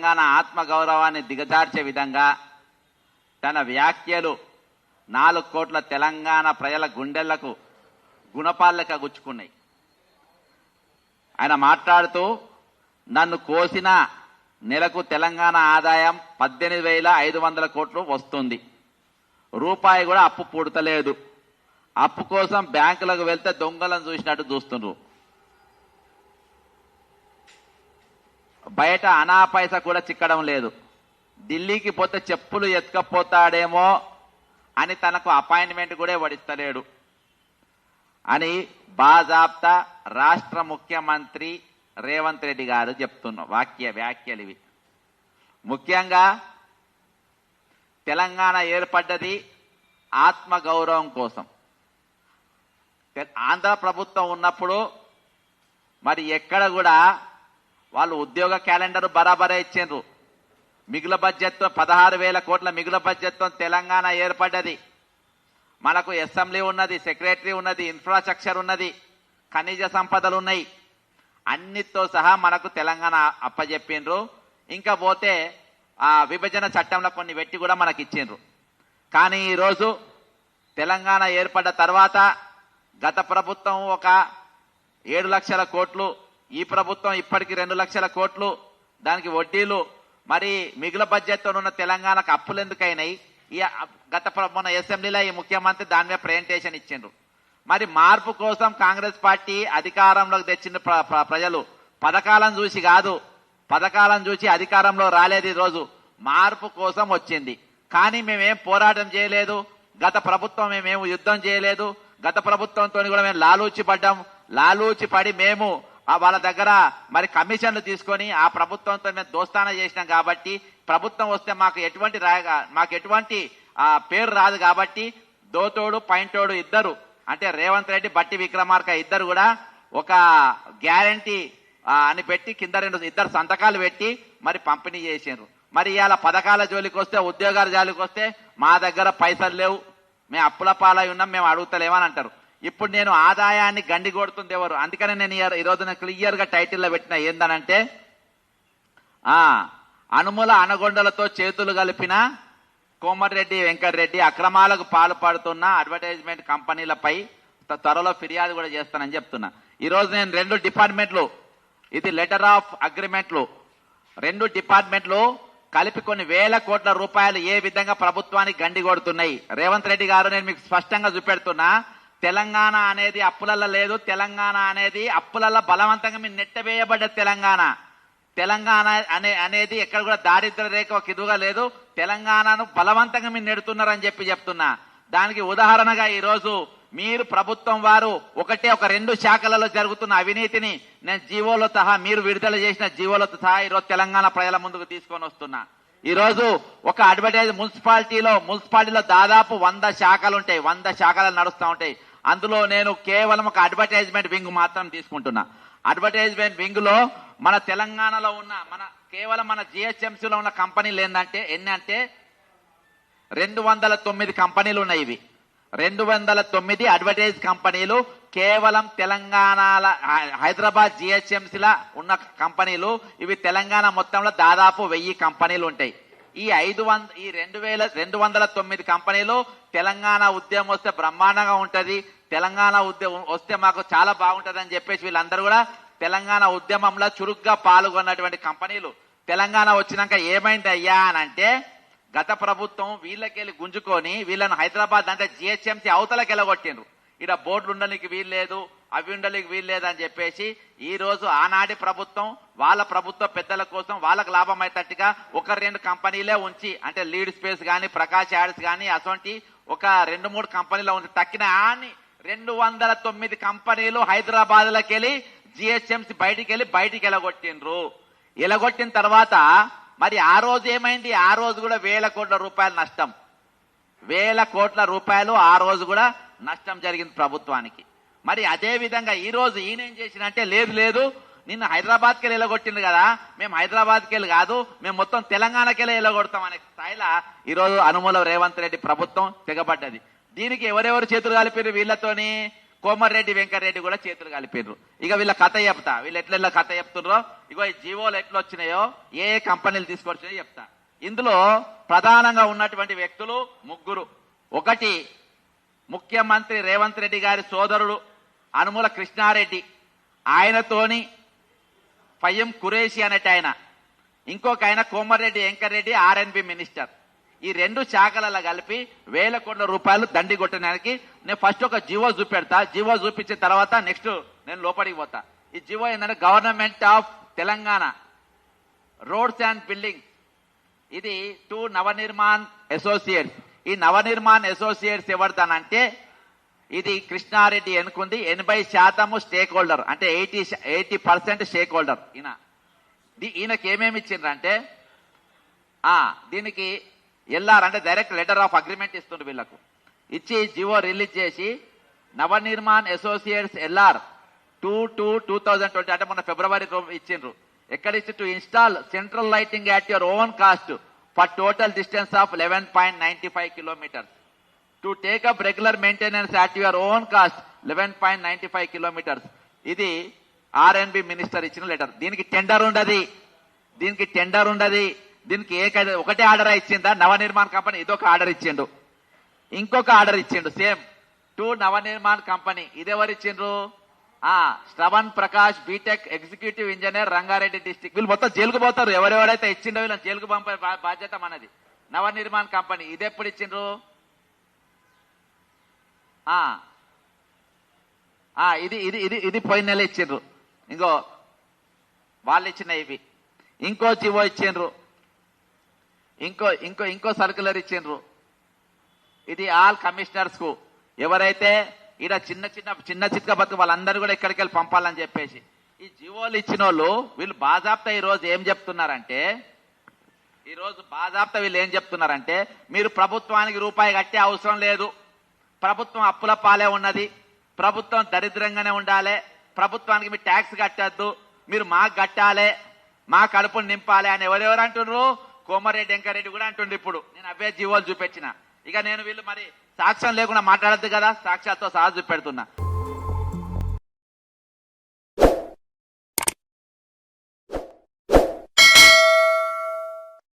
తెలంగాణ ఆత్మగౌరవాన్ని దిగజార్చే విధంగా తన వ్యాఖ్యలు 4 కోట్ల తెలంగాణ ప్రజల గుండెలకు గుణపాలక గుచ్చుకున్నాయి. ఆయన మాట్లాడుతూ నన్ను కోసిన నెలకు తెలంగాణ ఆదాయం 18,500 కోట్లు వస్తుంది, రూపాయి కూడా అప్పు పుడతలేదు, అప్పు కోసం బ్యాంకులకు వెళ్తే దొంగలను చూసినట్టు చూస్తుండ్రు, బయట అనా పైసా కూడా చిక్కడం లేదు, ఢిల్లీకి పోతే చెప్పులు ఎత్తుకపోతాడేమో అని తనకు అపాయింట్మెంట్ కూడా వడిస్తలేడు అని బాజాబ్తా రాష్ట్ర ముఖ్యమంత్రి రేవంత్ రెడ్డి గారు చెప్తున్న వ్యాఖ్యలు ఇవి. ముఖ్యంగా తెలంగాణ ఏర్పడ్డది ఆత్మగౌరవం కోసం. ఆంధ్ర ప్రభుత్వం ఉన్నప్పుడు మరి ఎక్కడ కూడా వాళ్ళు ఉద్యోగ క్యాలెండర్ బరాబరే ఇచ్చిండ్రు. మిగులు బడ్జెట్తో 16,000 కోట్ల మిగులు బడ్జెట్తో తెలంగాణ ఏర్పడ్డది. మనకు అసెంబ్లీ ఉన్నది, సెక్రటరీ ఉన్నది, ఇన్ఫ్రాస్ట్రక్చర్ ఉన్నది, ఖనిజ సంపదలు ఉన్నాయి, అన్నిటితో సహా మనకు తెలంగాణ అప్పచెప్పిండ్రు. ఇంకా పోతే ఆ విభజన చట్టంలో కొన్ని పెట్టి కూడా మనకి ఇచ్చిండ్రు. కానీ ఈరోజు తెలంగాణ ఏర్పడ్డ తర్వాత గత ప్రభుత్వం ఒక 7 లక్షల కోట్లు, ఈ ప్రభుత్వం ఇప్పటికి 2 లక్షల కోట్లు, దానికి వడ్డీలు, మరి మిగులు బడ్జెట్తో ఉన్న తెలంగాణకు అప్పులు ఎందుకైనాయి? ఈ గత మొన్న అసెంబ్లీలో ఈ ముఖ్యమంత్రి దాని మీద ప్రెజెంటేషన్ ఇచ్చిండ్రు. మరి మార్పు కోసం కాంగ్రెస్ పార్టీ అధికారంలోకి తెచ్చిన ప్రజలు పథకాలను చూసి కాదు, పథకాలను చూసి అధికారంలో రాలేదు, ఈరోజు మార్పు కోసం వచ్చింది. కానీ మేమేం పోరాటం చేయలేదు, గత ప్రభుత్వం మేమేం యుద్ధం చేయలేదు, గత ప్రభుత్వంతో కూడా మేము లాలూచి పడి మేము వాళ్ళ దగ్గర మరి కమిషన్లు తీసుకొని ఆ ప్రభుత్వంతో మేము దోస్తానా చేసినాం. కాబట్టి ప్రభుత్వం వస్తే మాకు ఎటువంటి పేరు రాదు. కాబట్టి దోతోడు పైంటోడు ఇద్దరు, అంటే రేవంత్ రెడ్డి, బట్టి విక్రమార్క ఇద్దరు కూడా ఒక గ్యారంటీ అని పెట్టి కింద ఇద్దరు సంతకాలు పెట్టి మరి పంపిణీ చేసారు. మరి ఇవాళ పథకాల జోలికి వస్తే, ఉద్యోగాల జోలికి వస్తే మా దగ్గర పైసలు లేవు, మేము అప్పుల పాలై ఉన్నాం, మేము అడుగుతలేమని అంటారు. ఇప్పుడు నేను ఆదాయాన్ని గండి కొడుతుంది ఎవరు? అందుకనే నేను ఈరోజు క్లియర్ గా టైటిల్లో పెట్టిన ఏందనంటే, అనుముల అనగొండలతో చేతులు కలిపిన కోమటిరెడ్డి వెంకటరెడ్డి అక్రమాలకు పాల్పడుతున్న అడ్వర్టైజ్మెంట్ కంపెనీలపై త్వరలో ఫిర్యాదు కూడా చేస్తానని చెప్తున్నా. ఈరోజు నేను 2 డిపార్ట్మెంట్లు, ఇది లెటర్ ఆఫ్ అగ్రిమెంట్లు, 2 డిపార్ట్మెంట్లు కలిపి కొన్ని వేల కోట్ల రూపాయలు ఏ విధంగా ప్రభుత్వానికి గండి కొడుతున్నాయి. రేవంత్ రెడ్డి గారు, నేను మీకు స్పష్టంగా చూపెడుతున్నా, తెలంగాణ అనేది అప్పులల్లో లేదు, తెలంగాణ అనేది అప్పులల్లో బలవంతంగా మీరు నెట్టవేయబడ్డ తెలంగాణ అనేది ఎక్కడ కూడా దారిద్ర రేఖ కిదుగా లేదు, తెలంగాణను బలవంతంగా మీరు నెడుతున్నారని చెప్తున్నా. దానికి ఉదాహరణగా ఈరోజు మీరు ప్రభుత్వం వారు ఒక 2 శాఖలలో జరుగుతున్న అవినీతిని నేను జీవోలో సహా, మీరు విడుదల చేసిన జీవోలతో సహా ఈరోజు తెలంగాణ ప్రజల ముందుకు తీసుకొని వస్తున్నా. ఈరోజు ఒక మున్సిపాలిటీలో దాదాపు 100 శాఖలు ఉంటాయి, 100 శాఖలు నడుస్తూ ఉంటాయి. అందులో నేను కేవలం ఒక అడ్వర్టైజ్మెంట్ వింగ్ మాత్రం తీసుకుంటున్నా. అడ్వర్టైజ్మెంట్ వింగ్ లో మన తెలంగాణలో ఉన్న కేవలం మన జిహెచ్ఎంసీలో ఉన్న కంపెనీలు ఎన్ని అంటే 209 కంపెనీలు ఉన్నాయి. ఇవి 209 అడ్వర్టైజ్ కంపెనీలు కేవలం తెలంగాణ హైదరాబాద్ జిహెచ్ఎంసీలో ఉన్న కంపెనీలు. ఇవి తెలంగాణ మొత్తంలో దాదాపు 1000 కంపెనీలు ఉంటాయి. ఈ 209 కంపెనీలు తెలంగాణ ఉద్యమం వస్తే బ్రహ్మాండంగా ఉంటది, తెలంగాణ ఉద్యమం వస్తే మాకు చాలా బాగుంటది అని చెప్పేసి వీళ్ళందరూ కూడా తెలంగాణ ఉద్యమంలో చురుగ్గా పాల్గొన్నటువంటి కంపెనీలు. తెలంగాణ వచ్చినాక ఏమైంది అయ్యా అని అంటే, గత ప్రభుత్వం వీళ్ళకెళ్ళి గుంజుకొని వీళ్ళని హైదరాబాద్ అంటే జిహెచ్ఎంసీ అవతలకి వెళ్ళగొట్టిండ్రు. ఇక్కడ బోర్డులు ఉండడానికి వీల్లేదు, అవి ఉండడానికి వీల్లేదు అని చెప్పేసి ఈ రోజు ఆనాటి ప్రభుత్వం వాళ్ళ ప్రభుత్వ పెద్దల కోసం వాళ్ళకు లాభం అయ్యేటట్టుగా 1-2 కంపెనీలే ఉంచి, అంటే లీడ్ స్పేస్ కానీ, ప్రకాష్ యాడ్స్ కానీ, అసొంటి ఒక 2-3 కంపెనీలు ఉంచి తక్కిన 209 కంపెనీలు హైదరాబాద్ లోకి వెళ్ళి జిహెచ్ఎంసీ బయటికి వెళ్ళగొట్టిండ్రు. ఎలగొట్టిన తర్వాత మరి ఆ రోజు ఏమైంది? ఆ రోజు కూడా 1000 కోట్ల రూపాయలు నష్టం, 1000 కోట్ల రూపాయలు ఆ రోజు కూడా నష్టం జరిగింది ప్రభుత్వానికి. మరి అదే విధంగా ఈ రోజు ఈయన ఏం చేసినంటే, లేదు నిన్ను హైదరాబాద్కి వెళ్ళి ఎలగొట్టింది కదా, మేము హైదరాబాద్కి వెళ్ళి కాదు, మేము మొత్తం తెలంగాణకి వెళ్ళి ఎలగొడతాం అనే స్థాయిలో ఈరోజు అనుమూల రేవంత్ రెడ్డి ప్రభుత్వం తెగబడ్డది. దీనికి ఎవరెవరు చేతులు కలిపారు వీళ్ళతోని? కోమరెడ్డి వెంకరెడ్డి కూడా చేతులు కలిపిర్రు. ఇక వీళ్ళ కథ చెప్తా, వీళ్ళు ఎట్లా కథ చెప్తున్నారో ఇగో ఈ జీవోలు ఎట్లా వచ్చినాయో ఏ కంపెనీలు తీసుకొచ్చినాయో చెప్తా. ఇందులో ప్రధానంగా ఉన్నటువంటి వ్యక్తులు ముగ్గురు. ఒకటి ముఖ్యమంత్రి రేవంత్ రెడ్డి గారి సోదరుడు అనుముల కృష్ణారెడ్డి, ఆయనతోని ఫయ్యం ఖురేషి అనేటి ఆయన, ఇంకొక ఆయన కోమరెడ్డి వెంకరెడ్డి ఆర్ఎన్బి మినిస్టర్. ఈ రెండు శాఖలలో కలిపి వేల కోట్ల రూపాయలు దండి కొట్టడానికి నేను ఫస్ట్ ఒక జీవో చూపెడతా. జీవో చూపించిన తర్వాత నెక్స్ట్ నేను లోపలికి పోతా. ఈ జీవో ఏంటంటే government of Telangana roads and building, ఇది టు నవనిర్మాణ్ అసోసియేట్స్. ఈ నవనిర్మాణ్ అసోసియేట్స్ ఎవరిదానంటే ఇది కృష్ణారెడ్డి ఎన్నుకుంది 80% స్టేక్ హోల్డర్, అంటే 80% స్టేక్ హోల్డర్. ఈయనకి ఏమేమి ఇచ్చిండ్రంటే దీనికి ఎల్ఆర్ అంటే డైరెక్ట్ లెటర్ ఆఫ్ అగ్రిమెంట్ ఇస్తుండ్రు వీళ్లకు. ఇచ్చి జివో రిలీజ్ చేసి నవనిర్మాణ్ అసోసియేట్స్ ఎల్ఆర్ 2/2020 అంటే మొన్న ఫిబ్రవరి ఇచ్చిండ్రు. ఎక్కడ ఇచ్చి to install central lighting at your own cost for total distance of 11.95 kilometers. To take up regular maintenance at your own cost 11.95 kilometers. ఇది R&B minister ఇచ్చిన లెటర్. దీనికి టెండర్ ఉండదు, దీనికి ఒకటే ఆర్డర్ ఇచ్చిందా నవనిర్మాణ్ కంపెనీ, ఇదొక ఆర్డర్ ఇచ్చిండు. ఇంకొక ఆర్డర్ ఇచ్చిండు సేమ్ టు నవనిర్మాణ్ కంపెనీ. ఇదెవరు ఇచ్చిండ్రు? Shravan Prakash BTech executive engineer Rangareddy district. వీళ్ళు మొత్తం జైలుకు పోతారు, ఎవరెవరైతే ఇచ్చిండో వీళ్ళని జైలుకు పంపే బాధ్యత మనది. నవనిర్మాణ్ కంపెనీ ఇది ఎప్పుడు ఇచ్చిండ్రు? ఇది పోయిన నెల ఇచ్చిండ్రు. ఇంకో వాళ్ళు ఇచ్చిన ఇవి ఇంకో జీవో ఇచ్చిండ్రు, ఇంకో సర్క్యులర్ ఇచ్చిండ్రు. ఇది ఆల్ కమిషనర్స్ కు, ఎవరైతే ఈడ చిన్న చిక్క బతుకు వాళ్ళందరూ కూడా ఇక్కడికి వెళ్ళి పంపాలని చెప్పేసి ఈ జీవోలు ఇచ్చిన వాళ్ళు వీళ్ళు బాజాప్తా ఈరోజు ఏం చెప్తున్నారంటే, మీరు ప్రభుత్వానికి రూపాయి కట్టే అవసరం లేదు, ప్రభుత్వం అప్పుల పాలే ఉన్నది, ప్రభుత్వం దరిద్రంగానే ఉండాలి, ప్రభుత్వానికి మీరు ట్యాక్స్ కట్టద్దు, మీరు మాకు కట్టాలి, మా కడుపును నింపాలి అని ఎవరెవరు అంటున్నారు? కోమరెడ్డి వెంకరెడ్డి కూడా అంటుండ్రు. ఇప్పుడు నేను అవే జీవోలు చూపించిన. ఇక నేను వీళ్ళు మరి సాక్ష్యం లేకుండా మాట్లాడద్దు కదా, సాక్ష్యాలతో సహా చూపెడుతున్నా.